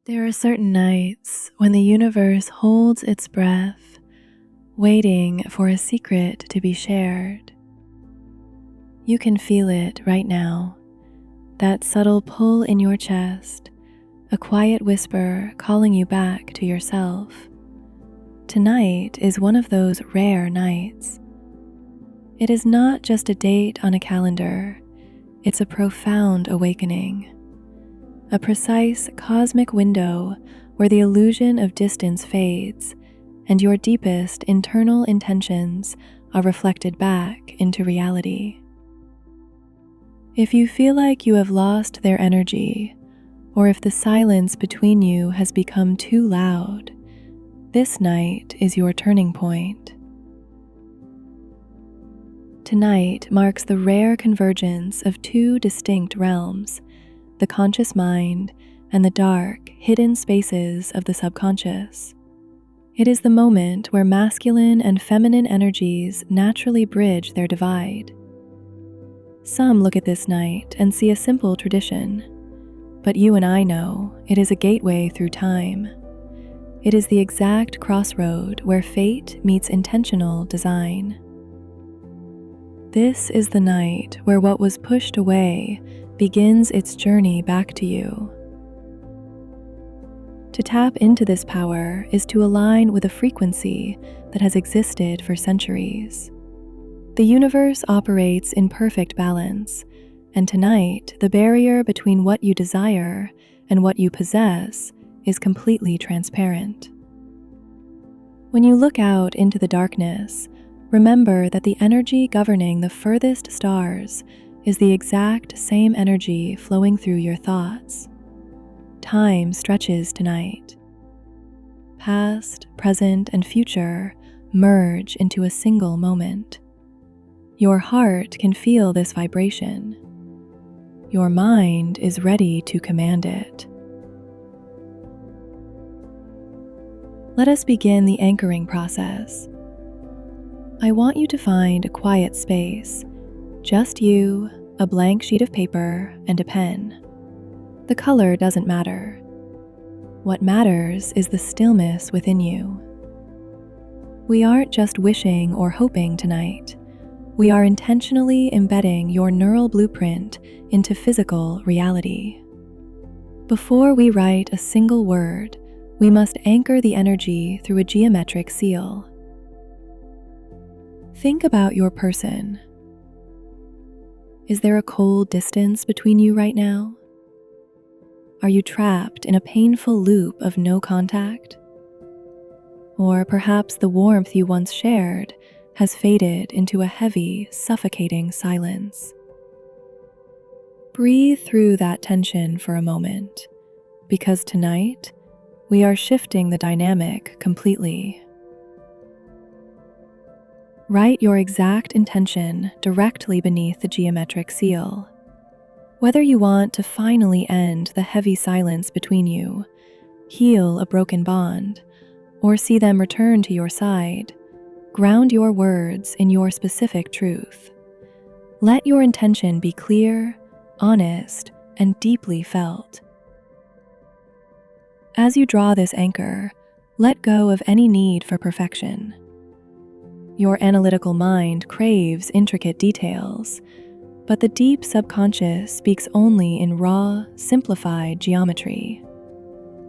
There are certain nights when the universe holds its breath, waiting for a secret to be shared. You can feel it right now, that subtle pull in your chest, a quiet whisper calling you back to yourself. Tonight is one of those rare nights. It is not just a date on a calendar, it's a profound awakening. A precise cosmic window where the illusion of distance fades and your deepest internal intentions are reflected back into reality. If you feel like you have lost their energy, or if the silence between you has become too loud, this night is your turning point. Tonight marks the rare convergence of two distinct realms, the conscious mind and the dark, hidden spaces of the subconscious. It is the moment where masculine and feminine energies naturally bridge their divide. Some look at this night and see a simple tradition, but you and I know it is a gateway through time. It is the exact crossroad where fate meets intentional design. This is the night where what was pushed away begins its journey back to you. To tap into this power is to align with a frequency that has existed for centuries. The universe operates in perfect balance, and tonight the barrier between what you desire and what you possess is completely transparent. When you look out into the darkness, remember that the energy governing the furthest stars is the exact same energy flowing through your thoughts. Time stretches tonight. Past, present, and future merge into a single moment. Your heart can feel this vibration. Your mind is ready to command it. Let us begin the anchoring process. I want you to find a quiet space, just you, a blank sheet of paper, and a pen. The color doesn't matter. What matters is the stillness within you. We aren't just wishing or hoping tonight. We are intentionally embedding your neural blueprint into physical reality. Before we write a single word, we must anchor the energy through a geometric seal. Think about your person. Is there a cold distance between you right now? Are you trapped in a painful loop of no contact? Or perhaps the warmth you once shared has faded into a heavy, suffocating silence. Breathe through that tension for a moment, because tonight we are shifting the dynamic completely. Write your exact intention directly beneath the geometric seal. Whether you want to finally end the heavy silence between you, heal a broken bond, or see them return to your side, ground your words in your specific truth. Let your intention be clear, honest, and deeply felt. As you draw this anchor, let go of any need for perfection. Your analytical mind craves intricate details, but the deep subconscious speaks only in raw, simplified geometry.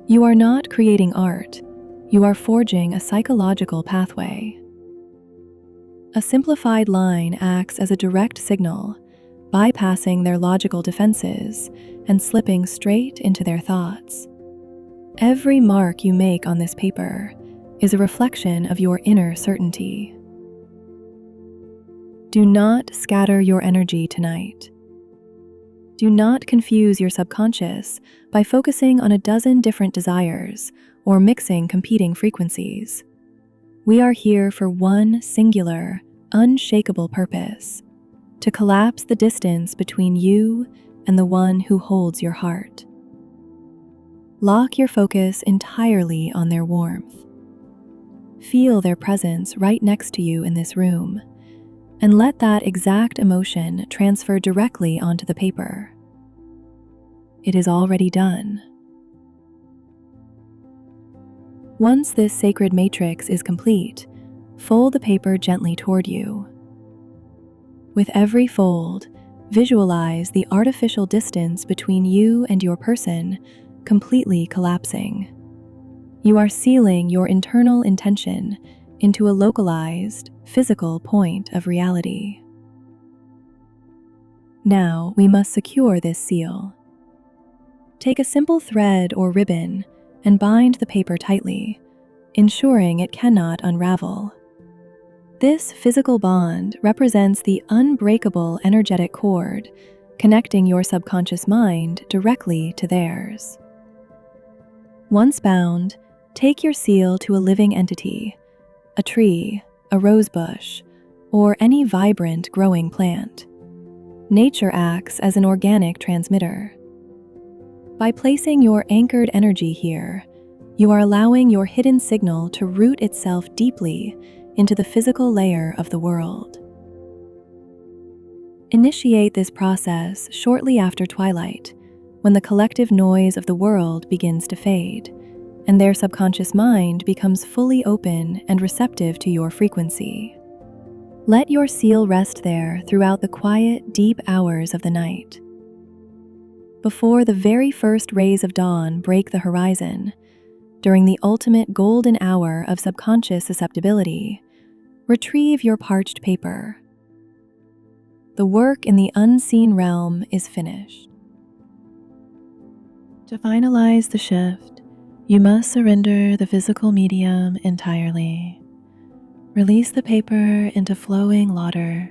You are not creating art, you are forging a psychological pathway. A simplified line acts as a direct signal, bypassing their logical defenses and slipping straight into their thoughts. Every mark you make on this paper is a reflection of your inner certainty. Do not scatter your energy tonight. Do not confuse your subconscious by focusing on a dozen different desires or mixing competing frequencies. We are here for one singular, unshakable purpose: to collapse the distance between you and the one who holds your heart. Lock your focus entirely on their warmth. Feel their presence right next to you in this room, and let that exact emotion transfer directly onto the paper. It is already done. Once this sacred matrix is complete, fold the paper gently toward you. With every fold, visualize the artificial distance between you and your person completely collapsing. You are sealing your internal intention into a localized, physical point of reality. Now we must secure this seal. Take a simple thread or ribbon and bind the paper tightly, ensuring it cannot unravel. This physical bond represents the unbreakable energetic cord connecting your subconscious mind directly to theirs. Once bound, take your seal to a living entity, a tree, a rose bush, or any vibrant growing plant. Nature acts as an organic transmitter. By placing your anchored energy here, you are allowing your hidden signal to root itself deeply into the physical layer of the world. Initiate this process shortly after twilight, when the collective noise of the world begins to fade, and their subconscious mind becomes fully open and receptive to your frequency. Let your seal rest there throughout the quiet, deep hours of the night. Before the very first rays of dawn break the horizon, during the ultimate golden hour of subconscious susceptibility, retrieve your parched paper. The work in the unseen realm is finished. To finalize the shift, you must surrender the physical medium entirely. Release the paper into flowing water,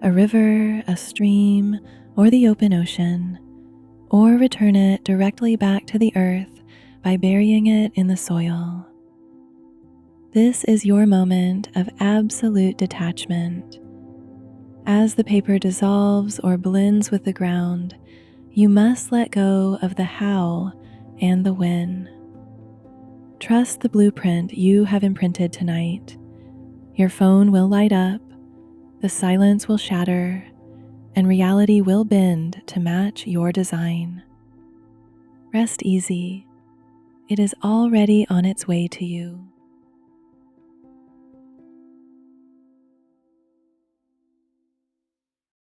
a river, a stream, or the open ocean, or return it directly back to the earth by burying it in the soil. This is your moment of absolute detachment. As the paper dissolves or blends with the ground, you must let go of the how and the when. Trust the blueprint you have imprinted tonight. Your phone will light up, the silence will shatter, and reality will bend to match your design. Rest easy. It is already on its way to you.